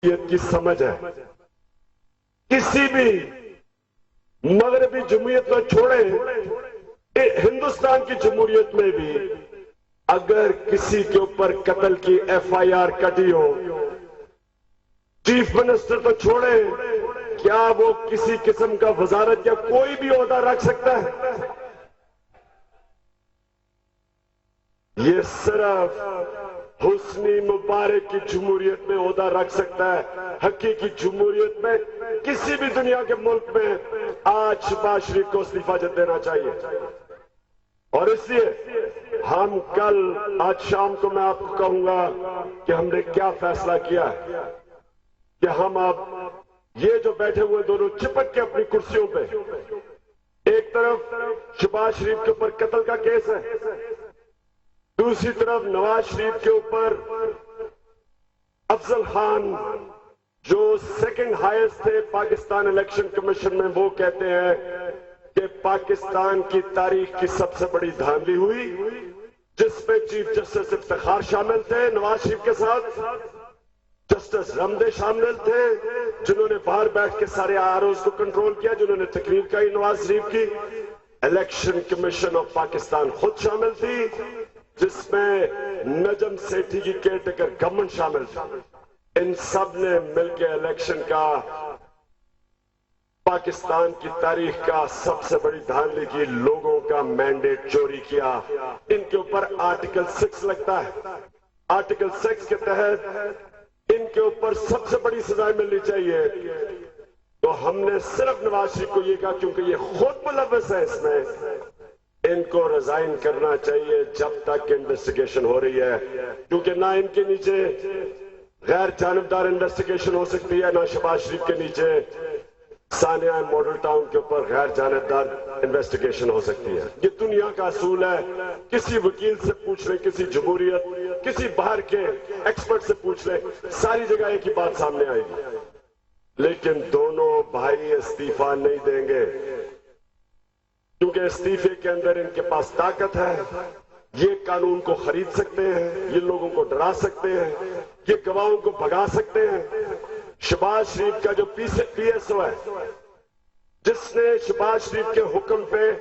की समझ है। किसी भी मगरबी जमहूरियत को छोड़े, हिंदुस्तान की जमहूरियत में भी अगर किसी के ऊपर कत्ल की एफआईआर कटी हो, चीफ मिनिस्टर तो छोड़े, क्या वो किसी किस्म का वजारत या कोई भी ओहदा रख सकता है? ये सिर्फ हुस्नी मुबारक की जमहूरियत में ओहदा रख सकता है। हकीकी जमहूरियत में किसी भी दुनिया के मुल्क में आज शहबाज शरीफ को इस्तीफा देना चाहिए। और इसलिए हम कल, आज शाम को मैं आपको कहूंगा कि हमने क्या फैसला किया है कि हम अब ये जो बैठे हुए दोनों चिपक के अपनी कुर्सियों पे, एक तरफ शहबाज शरीफ के ऊपर कत्ल का केस है, दूसरी तरफ नवाज शरीफ के ऊपर अफजल खान जो सेकंड हाईएस्ट थे पाकिस्तान इलेक्शन कमीशन में, वो कहते हैं कि पाकिस्तान की तारीख की सबसे बड़ी धांधली हुई, जिसमें चीफ जस्टिस इफ्तिखार शामिल थे नवाज शरीफ के साथ, जस्टिस रमदे शामिल थे जिन्होंने बाहर बैठ के सारे आरओज को कंट्रोल किया, जिन्होंने तकरीर की नवाज शरीफ की, इलेक्शन कमीशन ऑफ पाकिस्तान खुद शामिल थी, जिसमें नजम सेठी की केयरटेकर गवर्नमेंट शामिल थी। इन सब ने मिलकर इलेक्शन का, पाकिस्तान की तारीख का सबसे बड़ी धांधली की, लोगों का मैंडेट चोरी किया। इनके ऊपर आर्टिकल 6 लगता है। आर्टिकल 6 के तहत इनके ऊपर सबसे बड़ी सजाएं मिलनी चाहिए। तो हमने सिर्फ नवाज शरीफ को ये कहा, क्योंकि ये खुद मुलव्वस है इसमें, इनको रिजाइन करना चाहिए जब तक इन्वेस्टिगेशन हो रही है, क्योंकि ना इनके नीचे गैर जानबदार इन्वेस्टिगेशन हो सकती है, ना शहबाज शरीफ के नीचे सानिया मॉडल टाउन के ऊपर गैर जानबदार इन्वेस्टिगेशन हो सकती है। ये दुनिया का असूल है। किसी वकील से पूछ ले, किसी जमहूरियत, किसी बाहर के एक्सपर्ट से पूछ ले, सारी जगह एक ही बात सामने आएगी। लेकिन दोनों भाई इस्तीफा नहीं देंगे, क्योंकि इस्तीफे के अंदर इनके पास ताकत है। ये कानून को खरीद सकते हैं, ये लोगों को डरा सकते हैं, ये गवाहों को भगा सकते हैं। शहबाज शरीफ का जो पीएसओ है, जिसने शहबाज शरीफ के हुक्म पे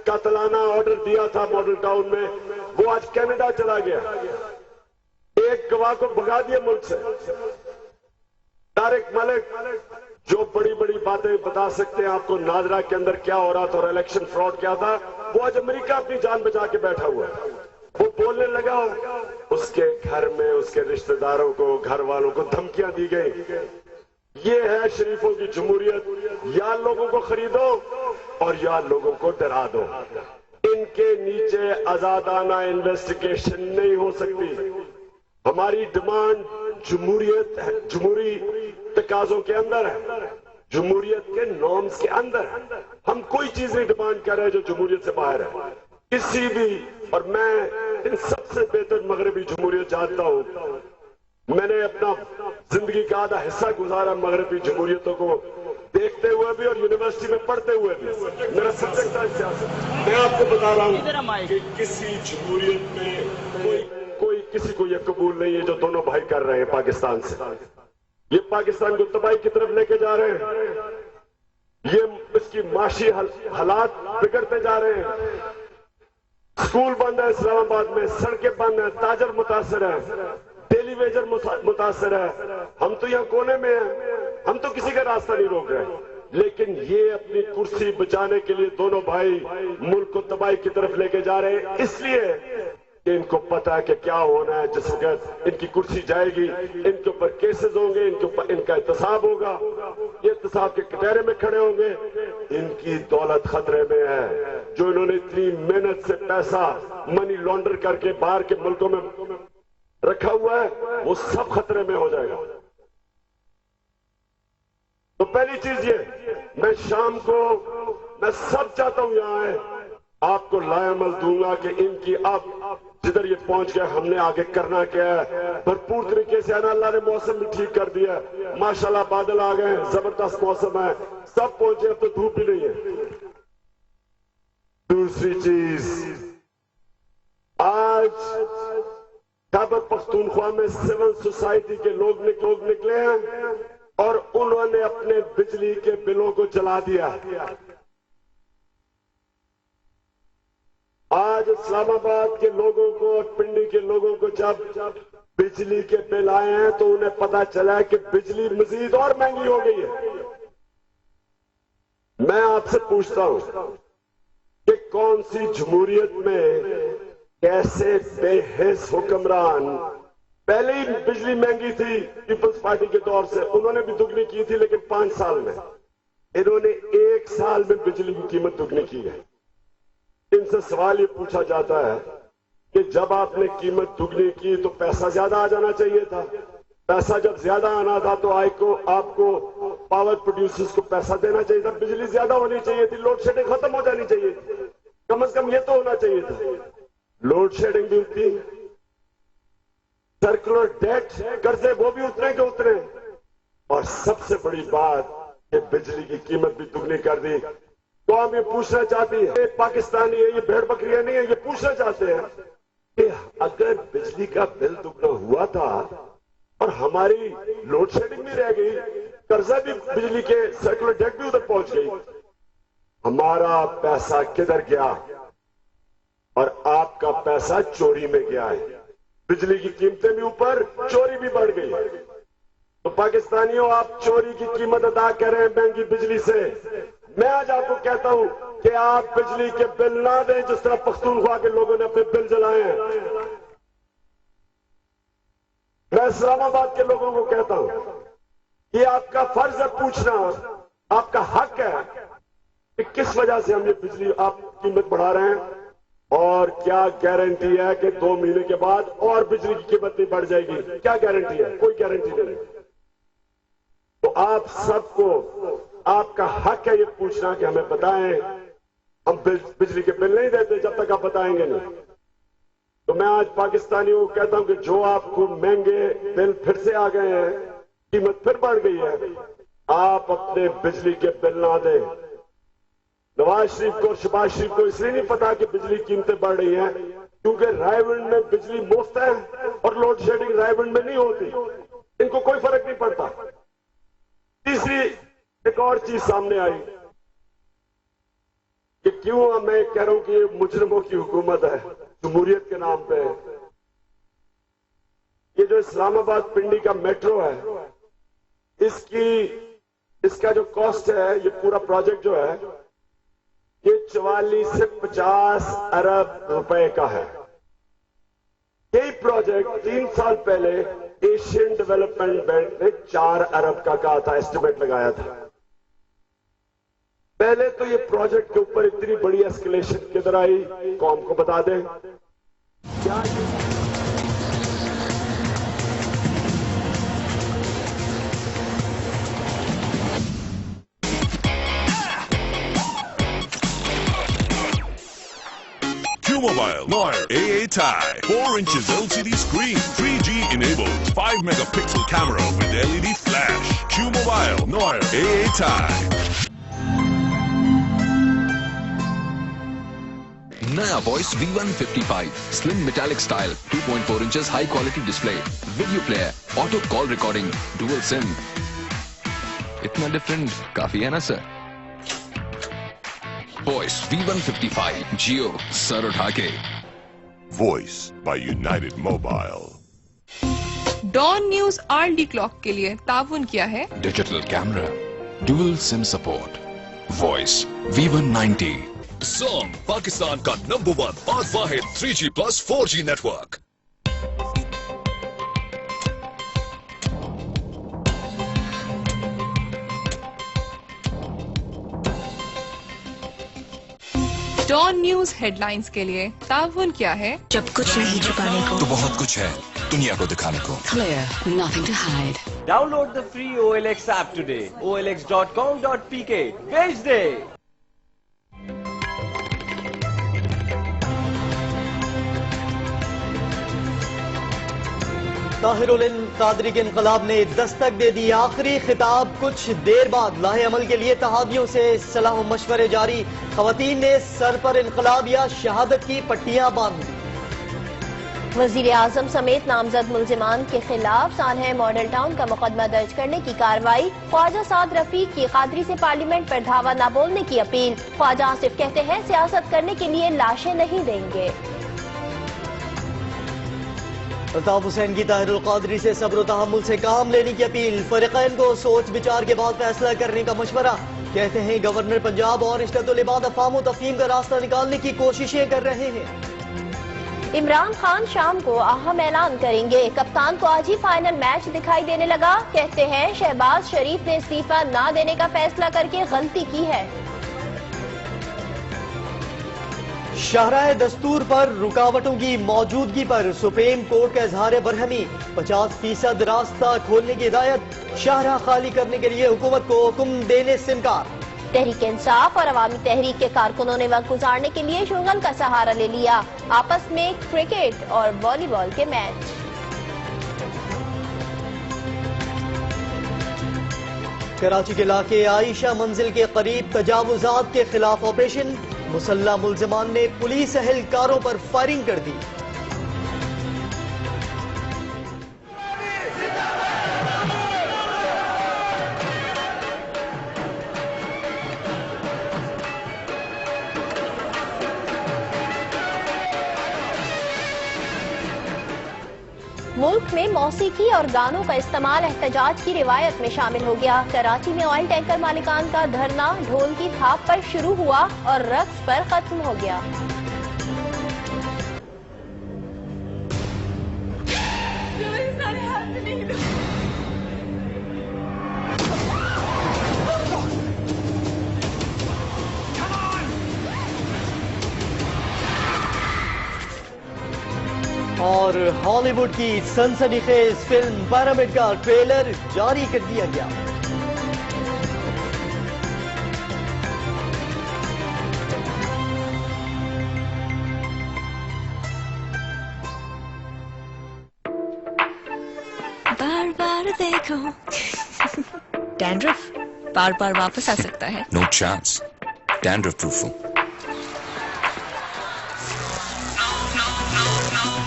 कातलाना ऑर्डर दिया था मॉडल टाउन में, वो आज कनाडा चला गया। एक गवाह को भगा दिया मुल्क से। तारिक मलिक जो बड़ी बड़ी बातें बता सकते हैं आपको, नादरा के अंदर क्या हो रहा था और इलेक्शन फ्रॉड क्या था, वो आज अमेरिका अपनी जान बचा के बैठा हुआ है। वो बोलने लगा, उसके घर में उसके रिश्तेदारों को, घर वालों को धमकियां दी गई। ये है शरीफों की जमहूरियत, या लोगों को खरीदो और या लोगों को डरा दो। इनके नीचे आजादाना इन्वेस्टिगेशन नहीं हो सकती। हमारी डिमांड जमहूरियत है, जमहूरी तकाजों के अंदर है, जमहूरियत के नॉर्म्स के अंदर है। हम कोई चीज नहीं डिमांड कर रहे जो जमहूरियत से बाहर है किसी भी। और मैं इन सबसे बेहतर मगरबी जमहूरियत जानता हूं। मैंने अपना जिंदगी का आधा हिस्सा गुजारा मगरबी जमहूरियतों को देखते हुए भी और यूनिवर्सिटी में पढ़ते हुए भी। मेरा सब्जेक्ट था सियासत। मैं आपको बता रहा हूं कि किसी जमहूरियत में कोई किसी को यह कबूल नहीं है जो दोनों भाई कर रहे हैं पाकिस्तान से। ये पाकिस्तान को तबाही की तरफ लेके जा रहे हैं। ये इसकी माशी हालात बिगड़ते जा रहे हैं। स्कूल बंद है इस्लामाबाद में, सड़कें बंद है, ताजर मुतासर है, डेली वेजर मुतासर है। हम तो यहाँ कोने में हैं, हम तो किसी का रास्ता नहीं रोक रहे। लेकिन ये अपनी कुर्सी बचाने के लिए दोनों भाई मुल्क को तबाही की तरफ लेके जा रहे हैं, इसलिए कि इनको पता है कि क्या होना है। जिस वक्त इनकी कुर्सी जाएगी, इनके ऊपर केसेस होंगे, इनके ऊपर इनका एहतसाब होगा, ये एहतसाब के कटहरे में खड़े होंगे। इनकी दौलत खतरे में है। जो इन्होंने इतनी मेहनत से पैसा मनी लॉन्डर करके बाहर के मुल्कों में रखा हुआ है, वो सब खतरे में हो जाएगा। तो पहली चीज ये, मैं शाम को, मैं सब चाहता हूं यहां आए, आपको लाएमल दूंगा कि इनकी अब जिधर ये पहुंच गए, हमने आगे करना क्या है। भरपूर तरीके से आना, अल्लाह ने मौसम भी ठीक कर दिया, माशाल्लाह बादल आ गए, जबरदस्त मौसम है, सब पहुंचे, अब तो धूप भी नहीं है। दूसरी चीज, आज खैबर पख्तूनख्वा में सिविल सोसाइटी के लोग निकले हैं और उन्होंने अपने बिजली के बिलों को जला दिया। आज इस्लामाबाद के लोगों को और पिंडी के लोगों को जब बिजली के बिल आए हैं तो उन्हें पता चला है कि बिजली मजीद और महंगी हो गई है। मैं आपसे पूछता हूं कि कौन सी जमहूरियत में कैसे बेहिस हुक्मरान, पहले ही बिजली महंगी थी पीपल्स पार्टी के दौर से, उन्होंने भी दुगनी की थी, लेकिन 5 साल में इन्होंने 1 साल में बिजली की कीमत दुगनी की है। इनसे सवाल ये पूछा जाता है कि जब आपने कीमत दुगनी की तो पैसा ज्यादा आ जाना चाहिए था। पैसा जब ज्यादा आना था तो आपको पावर प्रोड्यूसर्स को पैसा देना चाहिए था, बिजली ज्यादा होनी चाहिए थी, लोड शेडिंग खत्म हो जानी चाहिए थी, कम से कम ये तो होना चाहिए था। लोड शेडिंग भी उतनी, सर्कुलर डेट कर्जे वो भी उतरे के उतरे, और सबसे बड़ी बात कि बिजली की कीमत भी दुगनी कर दी। तो हम ये पूछना चाहते हैं, पाकिस्तानी है, ये भेड़ बकरियां नहीं है, ये पूछना चाहते हैं कि अगर बिजली का बिल दुगना हुआ था और हमारी लोड शेडिंग भी रह गई, कर्जा भी बिजली के सर्कुलर डेट भी उधर पहुंच गई, हमारा पैसा किधर गया? और आपका पैसा चोरी में गया है। बिजली की कीमतें भी ऊपर, चोरी भी बढ़ गई। तो पाकिस्तानियों, आप चोरी की कीमत अदा करें महंगी बिजली से। मैं आज आपको कहता हूं कि आप बिजली के बिल ना दें जिस तरह पख्तूनख्वा के लोगों ने अपने बिल जलाए हैं। मैं इस्लामाबाद के लोगों को कहता हूं कि आपका फर्ज है पूछना, आपका हक है कि किस वजह से हम ये बिजली आप कीमत बढ़ा रहे हैं, और क्या गारंटी है कि 2 महीने के बाद और बिजली की कीमत नहीं बढ़ जाएगी? क्या गारंटी है? कोई गारंटी नहीं। तो आप सबको आपका हक है ये पूछना कि हमें बताएं। हम बिजली के बिल नहीं देते जब तक आप बताएंगे नहीं। तो मैं आज पाकिस्तानियों को कहता हूं कि जो आपको महंगे बिल फिर से आ गए हैं, कीमत फिर बढ़ गई है, आप अपने बिजली के बिल ना दें। नवाज शरीफ को और शहबाज शरीफ को इसलिए नहीं पता कि बिजली कीमतें बढ़ रही हैं क्योंकि रायविंड में बिजली मुफ्त है और लोड शेडिंग रायविंड में नहीं होती, इनको कोई फर्क नहीं पड़ता। तीसरी एक और चीज सामने आई कि क्यों मैं कह रहा हूं कि ये मुजरिमों की हुकूमत है जमहूरियत के नाम पे। ये जो इस्लामाबाद पिंडी का मेट्रो है, इसका जो कॉस्ट है, ये पूरा प्रोजेक्ट जो है, ये 44 से 50 अरब रुपए का है। यही प्रोजेक्ट 3 साल पहले एशियन डेवलपमेंट बैंक ने 4 अरब का कहा था, एस्टिमेट लगाया था। पहले तो ये प्रोजेक्ट के ऊपर इतनी बड़ी एस्केलेशन किधर आई, कौम को बता दें। क्या Q-Mobile Noir AA tie 4 inches LCD screen, 3G enabled, 5 megapixel camera with LED flash. Q-Mobile Noir AA tie. Naya Voice V155 Slim Metallic Style 2.4 inches high quality display, video player, auto call recording, dual SIM. इतना different काफी है ना sir? Voice V155 Jio sir उठा के। Voice by United Mobile. Dawn News RD clock के लिए ताउन किया है digital camera, dual SIM support, Voice V190. Song Pakistan का नंबर 1 और वाहिद 3G plus 4G network. Dawn News headlines के लिए ताउन किया है जब कुछ नहीं छुपाने को तो बहुत कुछ है दुनिया को दिखाने को। Clear, nothing to hide. Download the free OLX app today. olx.com.pk. Beige Day. Tahirul Qadri के इनकलाब ने दस्तक दे दी, आखिरी खिताब कुछ देर बाद लाहे अमल के लिए तहादियों से सलाह मशवरे जारी। खवातीन ने सर पर इनकलाब या शहादत की पट्टियां बांध दी। वजीर आजम समेत नामजद मुलजिमान के खिलाफ सानहा मॉडल टाउन का मुकदमा दर्ज करने की कार्रवाई। ख्वाजा साद रफीक की कादरी से पार्लियामेंट पर धावा न बोलने की अपील। ख्वाजा आसिफ कहते हैं सियासत करने के लिए लाशें नहीं देंगे। अल्ताफ हुसैन की ताहिरुल कादरी से सब्र तहम्मुल से काम लेने की अपील। फरीकैन को सोच विचार के बाद फैसला करने का मशवरा। कहते हैं गवर्नर पंजाब और इश्ततुल इबाद अफ़वाम तफ़हीम का रास्ता निकालने की कोशिशें कर रहे हैं। इमरान खान शाम को अहम ऐलान करेंगे। कप्तान को आज ही फाइनल मैच दिखाई देने लगा। कहते हैं शहबाज शरीफ ने इस्तीफा न देने का फैसला करके गलती की है। शाहराह दस्तूर पर रुकावटों की मौजूदगी पर सुप्रीम कोर्ट का इजहार बरहमी। 50% रास्ता खोलने की हिदायत। शाहराह खाली करने के लिए हुकूमत को हुक्म देने से इनकार। तहरीक इंसाफ और अवामी तहरीक के कारकुनों ने वक्त गुजारने के लिए शुगल का सहारा ले लिया। आपस में क्रिकेट और वॉलीबॉल के मैच। कराची के इलाके आयशा मंजिल के करीब तजावुजात के खिलाफ ऑपरेशन। मुसल्ला मुलजिमान ने पुलिस एहलकारों पर फायरिंग कर दी। मुल्क में मौसीकी और गानों का इस्तेमाल एहतजाज की रिवायत में शामिल हो गया। कराची में ऑयल टैंकर मालिकान का धरना ढोल की थाप पर शुरू हुआ और रक्स पर खत्म हो गया। और हॉलीवुड की सनसनीखेज फिल्म पिरामिड का ट्रेलर जारी कर दिया गया। बार बार देखो डैंड्रफ बार बार वापस आ सकता है। नो चांस, डैंड्रफ प्रूफ हूँ।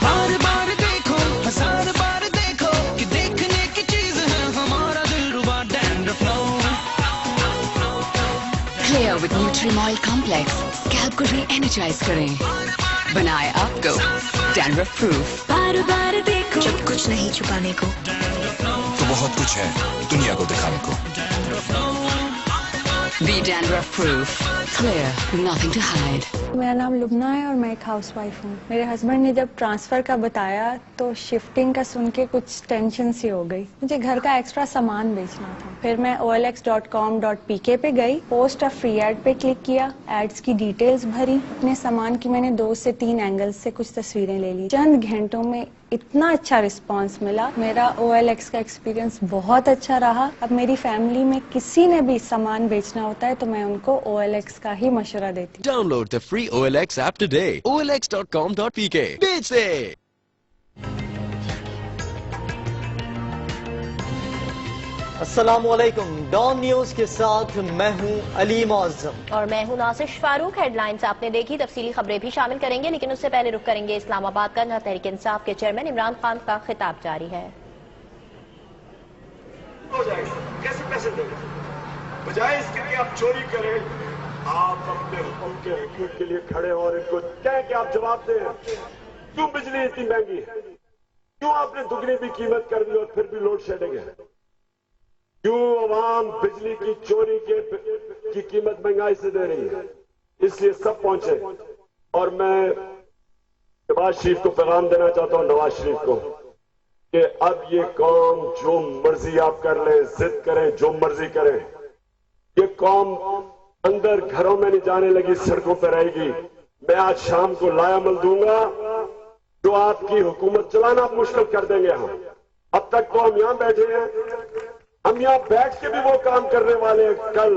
बार बार देखो, हजार बार देखो कि देखने की चीज है हमारा दिलरुबा dandruff no. Clear with nutrium oil complex scalp को री-एनर्जाइज करें, बनाए आपको डैंड्रफ प्रूफ। बार बार देखो, जब कुछ नहीं छुपाने को तो बहुत कुछ है दुनिया को दिखाने को। Be dandruff proof, clear, nothing to hide. मेरा नाम लुबना है और मैं एक हाउसवाइफ हूँ। मेरे हस्बैंड ने जब ट्रांसफर का बताया तो शिफ्टिंग का सुन के कुछ टेंशन सी हो गई। मुझे घर का एक्स्ट्रा सामान बेचना था। फिर मैं olx.com.pk पे गई, पोस्ट अ फ्री एड पे क्लिक किया, एड्स की डिटेल्स भरी, अपने सामान की मैंने 2 से 3 एंगल्स से कुछ तस्वीरें ले ली। चंद घंटों में इतना अच्छा रिस्पांस मिला। मेरा OLX का एक्सपीरियंस बहुत अच्छा रहा। अब मेरी फैमिली में किसी ने भी सामान बेचना होता है तो मैं उनको OLX का ही मशवरा देती हूँ। Download the free OLX app today. olx.com.pk. बेच से। अस्सलाम वालेकुम। डॉन न्यूज के साथ मैं हूं अली मुअज्जम और मैं हूं नासिश फारूक। हेडलाइंस आपने देखी, तफसीली खबरें भी शामिल करेंगे, लेकिन उससे पहले रुक करेंगे इस्लामाबाद का, जहां तहरीक इंसाफ के चेयरमैन इमरान खान का खिताब जारी है। हो जाएगा, कैसे पैसे देंगे? बजाय इसके कि आप चोरी करें, आप अपने हुक्म के हकूक के लिए खड़े और इनको कहें कि आप जवाब दें। क्यों बिजली इतनी महंगी है? क्यों आपने दुगनी भी कीमत कर दी और फिर भी लोड शेडिंग है? क्यों अवाम बिजली की चोरी की कीमत महंगाई से दे रही है? इसलिए सब पहुंचे और मैं नवाज शरीफ को पैगाम देना चाहता हूं, नवाज शरीफ को, कि अब ये कौम जो मर्जी आप कर लें, जिद करें, जो मर्जी करें, ये कौम अंदर घरों में नहीं जाने लगी, सड़कों पर रहेगी। मैं आज शाम को लायामल दूंगा जो आपकी हुकूमत चलाना मुश्किल कर देंगे। हम अब तक तो हम यहां बैठे हैं, हम यहां बैठ के भी वो काम करने वाले हैं। कल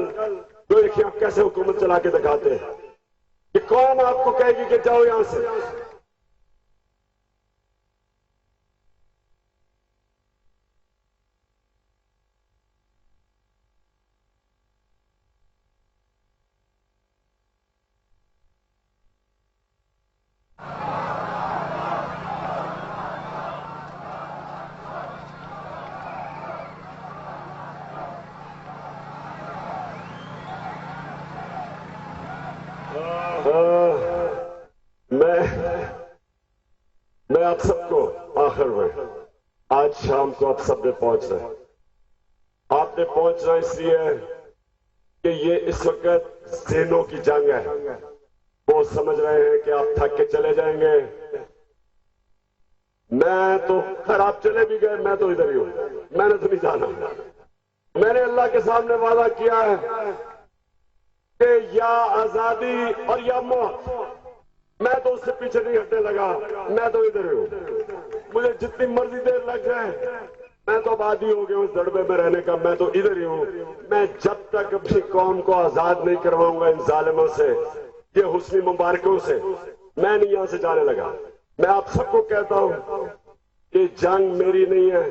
तो देखिए आप कैसे हुकूमत चला के दिखाते हैं। ये कौन आपको कहेगी कि जाओ यहां से? मैं आप सबको आखिर में आज शाम को आप सब ने पहुंचना है। आपने पहुंचना इसलिए कि ये इस वक्त ज़हनों की जंग है। वो समझ रहे हैं कि आप थक के चले जाएंगे। मैं तो खैर आप चले भी गए, मैं तो इधर ही हूं, मैंने तो नहीं जाना। मैंने अल्लाह के सामने वादा किया है कि या आजादी और या मौत, मैं तो उससे पीछे नहीं हटने लगा। मैं तो इधर ही हूं, मुझे जितनी मर्जी देर लग जाए, मैं तो आबादी हो गया उस दड़बे में रहने का। मैं तो इधर ही हूं। मैं जब तक अपनी कौम को आजाद नहीं करवाऊंगा इन जालिमों से, ये हुस्नी मुबारकों से, मैं नहीं यहां से जाने लगा। मैं आप सबको कहता हूं कि जंग मेरी नहीं है।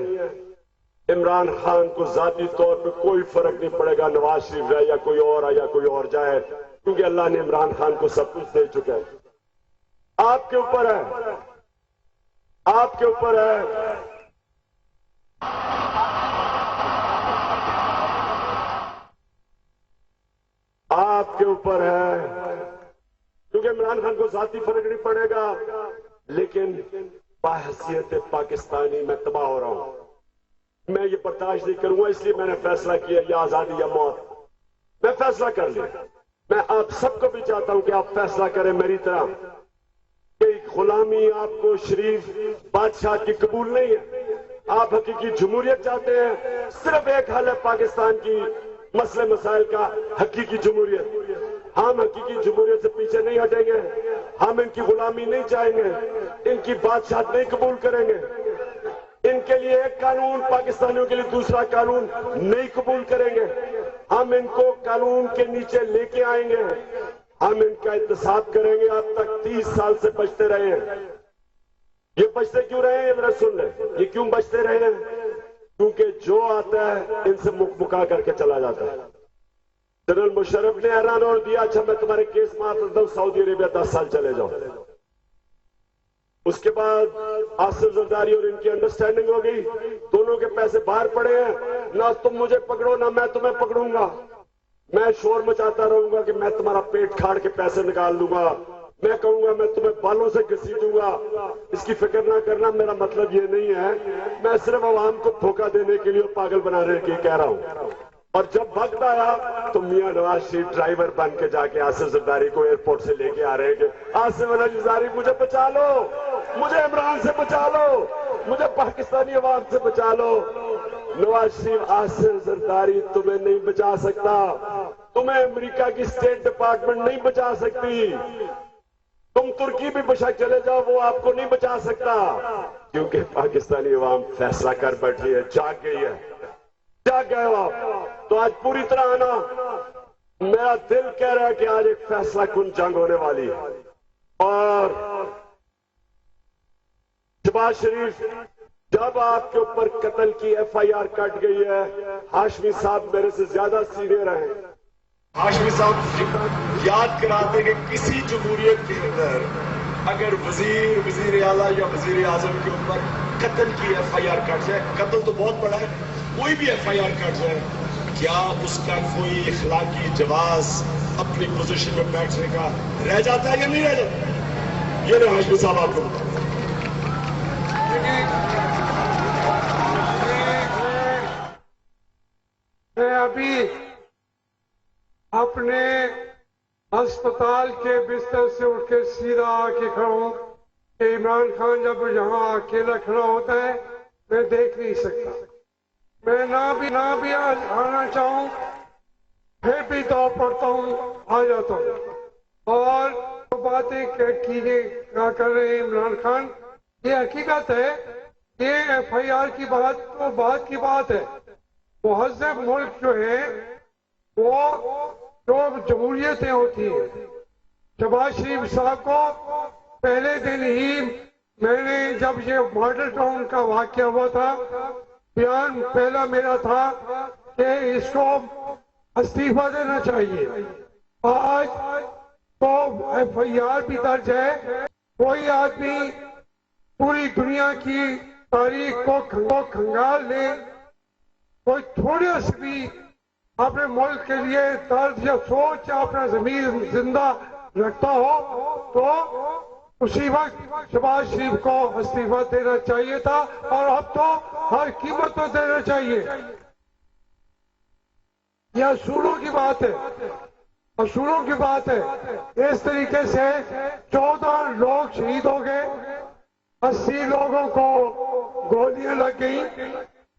इमरान खान को जाती तौर पे कोई फर्क नहीं पड़ेगा, नवाज शरीफ जाए या कोई और आए या कोई और जाए, क्योंकि अल्लाह ने इमरान खान को सब कुछ दे चुका है। आपके ऊपर है, आपके ऊपर है। आपके ऊपर है, क्योंकि इमरान खान को जाती फर्क नहीं पड़ेगा, लेकिन बाहसियत पाकिस्तानी मैं तबाह हो रहा हूं। मैं ये बर्दाश्त नहीं करूंगा, इसलिए मैंने फैसला किया या आजादी या मौत। मैं फैसला कर लिया। मैं आप सबको भी चाहता हूं कि आप फैसला करें मेरी तरह कि गुलामी आपको शरीफ बादशाह की कबूल नहीं है। आप हकीकी जमहूरियत चाहते हैं। सिर्फ एक हल है पाकिस्तान की मसले मसाइल का, हकीकी जमहूरियत। हम हकीकी जमहूरियत से पीछे नहीं हटेंगे। हम इनकी गुलामी नहीं चाहेंगे, इनकी बादशाह नहीं कबूल करेंगे। इनके लिए एक कानून, पाकिस्तानियों के लिए दूसरा कानून नहीं कबूल करेंगे। हम इनको कानून के नीचे लेके आएंगे। हम इनका इंतसाब करेंगे। अब तक 30 साल से बचते रहे हैं। ये बचते क्यों रहे हैं, मेरा सुन ले। ये क्यों बचते रहे हैं? क्योंकि जो आता है इनसे मुका करके चला जाता है। जनरल मुशर्रफ ने ऐलान और दिया, अच्छा मैं तुम्हारे केस माफ करता हूं, सऊदी अरेबिया 10 साल चले जाओ। उसके बाद आसिफ जरदारी और इनकी अंडरस्टैंडिंग हो गई। दोनों के पैसे बाहर पड़े हैं, ना तुम मुझे पकड़ो ना मैं तुम्हें पकड़ूंगा। मैं शोर मचाता रहूंगा कि मैं तुम्हारा पेट खाड़ के पैसे निकाल दूंगा। मैं कहूंगा मैं तुम्हें बालों से घसीटूंगा। इसकी फिक्र ना करना, मेरा मतलब ये नहीं है। मैं सिर्फ अवाम को धोखा देने के लिए, पागल बनाने के लिए कह रहा हूं। और जब वक्त आया तो मियां नवाज शरीफ ड्राइवर बन के जाके आसिफ जरदारी को एयरपोर्ट से लेके आ रहे हैं कि आसिफ जरदारी मुझे बचा लो, मुझे इमरान से बचा लो, मुझे पाकिस्तानी अवाम से बचा लो। नवाज शरीफ, आसिफ जरदारी तुम्हें नहीं बचा सकता। तुम्हें अमेरिका की स्टेट डिपार्टमेंट नहीं बचा सकती। तुम तुर्की भी बेशक चले जाओ, वो आपको नहीं बचा सकता, क्योंकि पाकिस्तानी अवाम फैसला कर बैठी है, जाग गई है। जाग गए हो आप तो आज पूरी तरह आना। मेरा दिल कह रहा है कि आज एक फैसला कुन जंग होने वाली है। और शहबाज शरीफ, जब आपके ऊपर कत्ल की FIR कट गई है, हाशमी साहब मेरे से ज्यादा सीनियर हैं। हाशमी साहब याद कराते कि किसी जमहूरियत के अंदर अगर वजीर आला या वजीर आजम के ऊपर कत्ल की FIR कट जाए, कत्ल तो बहुत बड़ा है, कोई भी FIR कट जाए, क्या उसका कोई इखलाकी जवाज अपनी पोजीशन में बैठने का रह जाता है या नहीं रह जाता? ये रहा हाशमी साहब आपको। मैं अभी अपने अस्पताल के बिस्तर से उठ के सीधा आके खड़ा हूं कि इमरान खान जब यहाँ अकेला खड़ा होता है मैं देख नहीं सकता। मैं ना भी आज आना चाहूं, फिर भी दौड़ पड़ता हूं, आ जाता हूं। और तो बातें क्या कर रहे हैं इमरान खान, ये हकीकत है। ये FIR की बात तो बात की बात है। मुहज़्ज़ब मुल्क जो है वो जो जमहूरियतें होती हैं, शहबाज शरीफ साहब को पहले दिन ही मैंने, जब ये मॉडल टाउन का वाकया हुआ था, बयान पहला मेरा था कि इसको इस्तीफा देना चाहिए। आज तो FIR भी दर्ज है। कोई आदमी पूरी दुनिया की तारीख को खंगाल ले, कोई थोड़े से भी अपने मुल्क के लिए तर्ज या सोच या अपना जमीन जिंदा रखता हो तो उसी वक्त शहबाज शरीफ को इस्तीफा देना चाहिए था और अब तो हर कीमत पर देना चाहिए। यह असूलों की बात है, असूलों की बात है। इस तरीके से 14 लोग शहीद हो गए, 80 लोगों को गोलियां लग गई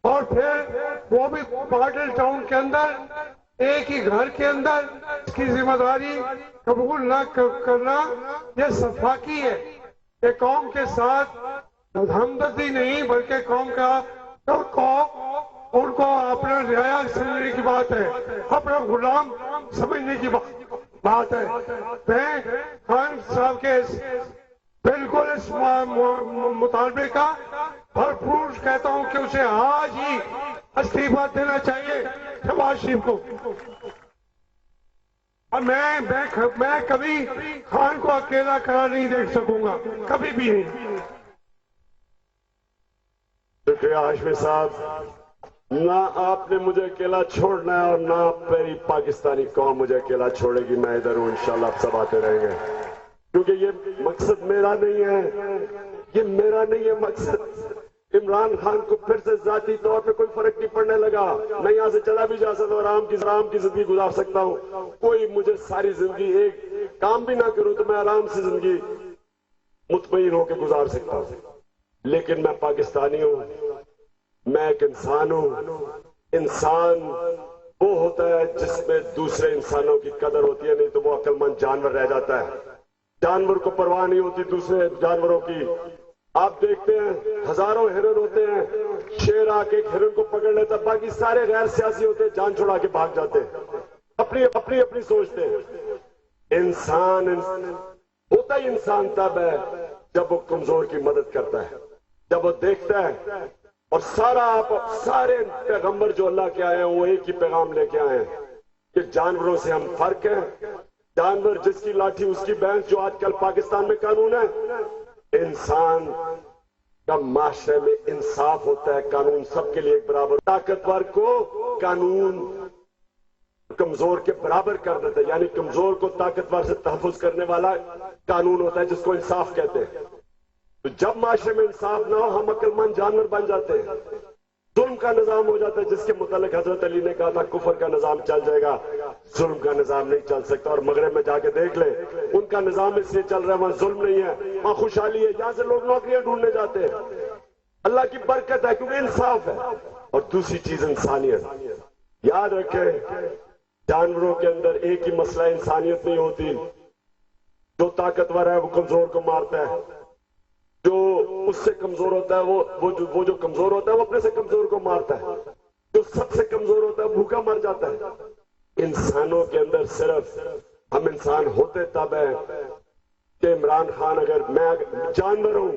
और फिर वो भी मॉडल टाउन के अंदर एक ही घर के अंदर। इसकी जिम्मेदारी कबूल न करना यह सफाकी है। ये कौम के साथ हमदर्दी नहीं बल्कि कौम को उनको अपना रियाया समझने की बात है, अपना गुलाम समझने की बात है। मैं खान साहब के बिल्कुल इस मुतालबे का भरपूर कहता हूं कि उसे आज ही इस्तीफा देना चाहिए शहबाज शरीफ को। और मैं कभी खान को अकेला खड़ा नहीं देख सकूंगा, कभी भी नहीं। शुक्रिया हाशमी साहब। ना आपने मुझे अकेला छोड़ना है और ना मेरी पाकिस्तानी कौम मुझे अकेला छोड़ेगी। मैं इधर हूं, इंशाल्लाह आप सब आते रहेंगे, क्योंकि ये मकसद मेरा नहीं है, ये मेरा नहीं है मकसद। इमरान खान को फिर से जाती तौर पे कोई फर्क नहीं पड़ने लगा। मैं यहाँ से चला भी जा सकता हूँ, आराम की जिंदगी गुजार सकता हूँ। कोई मुझे सारी जिंदगी एक काम भी ना करूं तो मैं आराम से जिंदगी मुतमईन होकर गुजार सकता हूँ। लेकिन मैं पाकिस्तानी हूँ, मैं एक इंसान हूँ। इंसान वो होता है जिसमें दूसरे इंसानों की कदर होती है, नहीं तो वो अक्लमंद जानवर रह जाता है। जानवर को परवाह नहीं होती दूसरे जानवरों की। आप देखते हैं हजारों हिरन होते हैं, शेर आके हिरन को पकड़ लेता, बाकी सारे गैर सियासी होते हैं, जान छुड़ा के भाग जाते हैं, अपनी सोचते हैं। इंसान होता ही इंसान तब है जब वो कमजोर की मदद करता है, जब वो देखता है। और सारे पैगंबर जो अल्लाह के आए हैं वो एक ही पैगाम लेके आए हैं कि जानवरों से हम फर्क हैं। जानवर जिसकी लाठी उसकी भैंस, जो आजकल पाकिस्तान में कानून है। इंसान का माशरे में इंसाफ होता है, कानून सबके लिए एक बराबर। ताकतवर को कानून कमजोर के बराबर कर देता है, यानी कमजोर को ताकतवर से तहफुज करने वाला कानून होता है जिसको इंसाफ कहते हैं। तो जब माशरे में इंसाफ ना हो हम अक्लमंद जानवर बन जाते हैं, जुल्म का निजाम हो जाता है, जिसके मुतालिक हजरत अली ने कहा था कुफर का निजाम चल जाएगा, जुल्म का निजाम नहीं चल सकता। और मगरब में जाके देख ले, उनका निजाम इसलिए चल रहा है, वहां जुल्म नहीं है, वहां खुशहाली है। यहां से लोग नौकरियां ढूंढने जाते हैं, अल्लाह की बरकत है क्योंकि इंसाफ है। और दूसरी चीज इंसानियत। याद रखे, जानवरों के अंदर एक ही मसला इंसानियत नहीं होती। जो ताकतवर है वो कमजोर को मारता है, जो उससे कमजोर होता है वो जो कमजोर होता है वो अपने से कमजोर को मारता है, जो सबसे कमजोर होता है भूखा मर जाता है। इंसानों के अंदर सिर्फ हम इंसान होते तब है कि इमरान खान, अगर मैं जानवर हूं,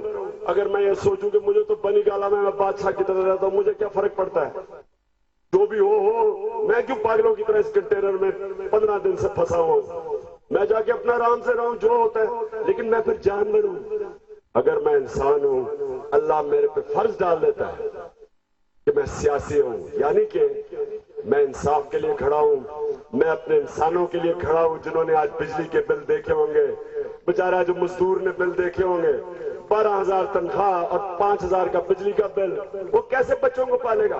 अगर मैं ये सोचूं कि मुझे तो बनी गाला में मैं बादशाह की तरह रहता हूं, मुझे क्या फर्क पड़ता है, जो भी हो, मैं क्यों पागलों की तरह इस कंटेनर में 15 दिन से फंसा हुआ हूं। मैं जाके अपना आराम से रहूं जो होता है, लेकिन मैं फिर जानवर हूं। अगर मैं इंसान हूं, अल्लाह मेरे पे फर्ज डाल देता है कि मैं सियासी हूं, यानी कि मैं इंसाफ के लिए खड़ा हूं, मैं अपने इंसानों के लिए खड़ा हूं जिन्होंने आज बिजली के बिल देखे होंगे, बेचारा जो मजदूर ने बिल देखे होंगे, 12,000 तनख्वाह और 5,000 का बिजली का बिल, वो कैसे बच्चों को पालेगा।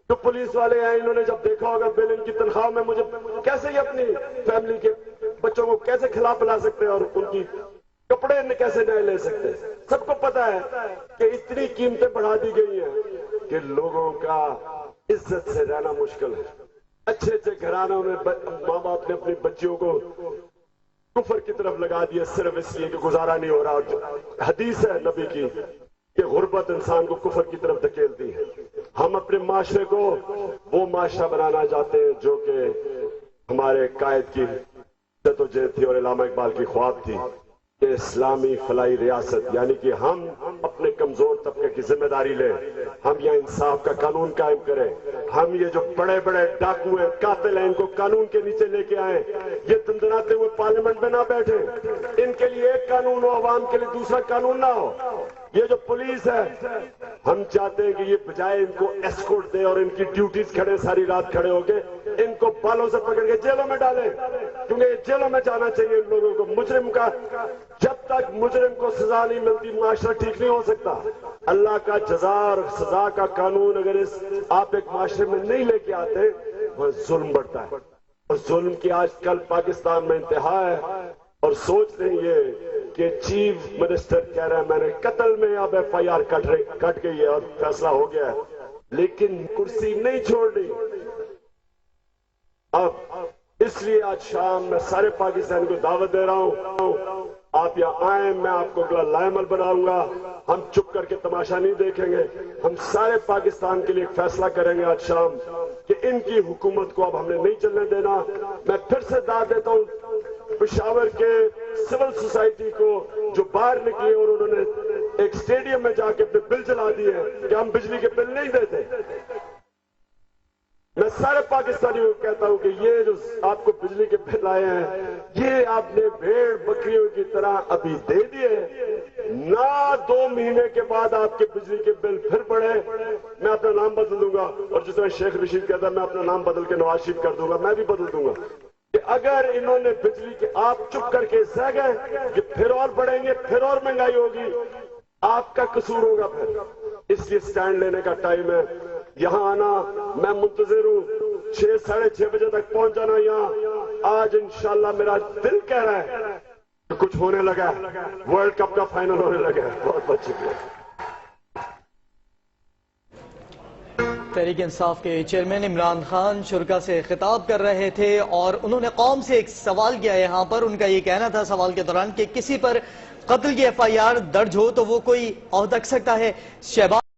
जो पुलिस वाले हैं, इन्होंने जब देखा होगा बिल, इनकी तनख्वाह में मुझे कैसे ही अपनी फैमिली के बच्चों को कैसे खिला पिला सकते हैं और उनकी कपड़े कैसे नए ले सकते। सबको पता है कि इतनी कीमतें बढ़ा दी गई हैं कि लोगों का इज्जत से रहना मुश्किल है। अच्छे अच्छे घरानों में माँ बाप ने अपनी बच्चियों को कुफर की तरफ लगा दिया सिर्फ इसलिए कि गुजारा नहीं हो रहा। और हदीस है नबी की कि गुर्बत इंसान को कुफर की तरफ धकेलती है। हम अपने माशरे को वो माशरा बनाना चाहते हैं जो कि हमारे कायद की जद्दोजहद थी और इलामा इकबाल की ख्वाब थी कि इस्लामी फलाई रियासत, यानी कि हम अपने कमजोर तबके की जिम्मेदारी लें, हम यहाँ इंसाफ का कानून कायम करें। हम ये जो बड़े बड़े डाकू हैं, कातिल हैं, इनको कानून के नीचे लेके आए। ये दंदनाते हुए पार्लियामेंट में ना बैठे, इनके लिए एक कानून हो, आवाम के लिए दूसरा कानून ना हो। ये जो पुलिस है, हम चाहते हैं कि ये बजाय इनको एस्कॉर्ट दे और इनकी ड्यूटीज खड़े सारी रात खड़े होके, इनको बालों से पकड़ के जेलों में डालें, क्योंकि जेलों में जाना चाहिए इन लोगों को। मुजरिम का जब तक मुजरिम को सजा नहीं मिलती माशरा ठीक नहीं हो सकता। अल्लाह का जजा और सजा का कानून अगर आप एक माशरे में नहीं लेके आते, वह जुल्म बढ़ता है। और जुल्म की आजकल पाकिस्तान में इंतहा है। और सोच रही है कि चीफ मिनिस्टर कह रहा है मैंने कत्ल में अब FIR कट गई है और फैसला हो गया है, लेकिन कुर्सी नहीं छोड़नी। अब इसलिए आज शाम मैं सारे पाकिस्तान को दावत दे रहा हूं, आप यहाँ आए, मैं आपको अगला लायमल बनाऊंगा। हम चुप करके तमाशा नहीं देखेंगे, हम सारे पाकिस्तान के लिए एक फैसला करेंगे आज शाम कि इनकी हुकूमत को अब हमने नहीं चलने देना। मैं फिर से दाद देता हूं पेशावर के सिविल सोसाइटी को जो बाहर निकली और उन्होंने एक स्टेडियम में जाके अपने बिल जला दिए कि हम बिजली के बिल नहीं देते। मैं सारे पाकिस्तानियों को कहता हूं कि ये जो आपको बिजली के बिल आए हैं, ये आपने भेड़ बकरियों की तरह अभी दे दिए ना, 2 महीने के बाद आपके बिजली के बिल फिर बढ़े। मैं अपना नाम बदल दूंगा, और जिस तरह शेख रशीद कहता है मैं अपना नाम बदल के नवाज शरीफ कर दूंगा, मैं भी बदल दूंगा कि अगर इन्होंने बिजली के आप चुप करके सह गए कि फिर और बढ़ेंगे, फिर और महंगाई होगी, आपका कसूर होगा फिर। इसलिए स्टैंड लेने का टाइम है। यहां आना, मैं मुंतजिर हूं 6 साढ़े 6 बजे तक पहुंच जाना यहां। आज इंशाल्लाह मेरा दिल कह रहा है कि कुछ होने लगा, वर्ल्ड कप का फाइनल होने लगा। बहुत बहुत शुक्रिया। तहरीक इंसाफ के चेयरमैन इमरान खान शुरका से खिताब कर रहे थे और उन्होंने कौम से एक सवाल किया यहाँ पर। उनका ये कहना था सवाल के दौरान कि किसी पर कत्ल की FIR दर्ज हो तो वो कोई औहदा रख सकता है। शहबाज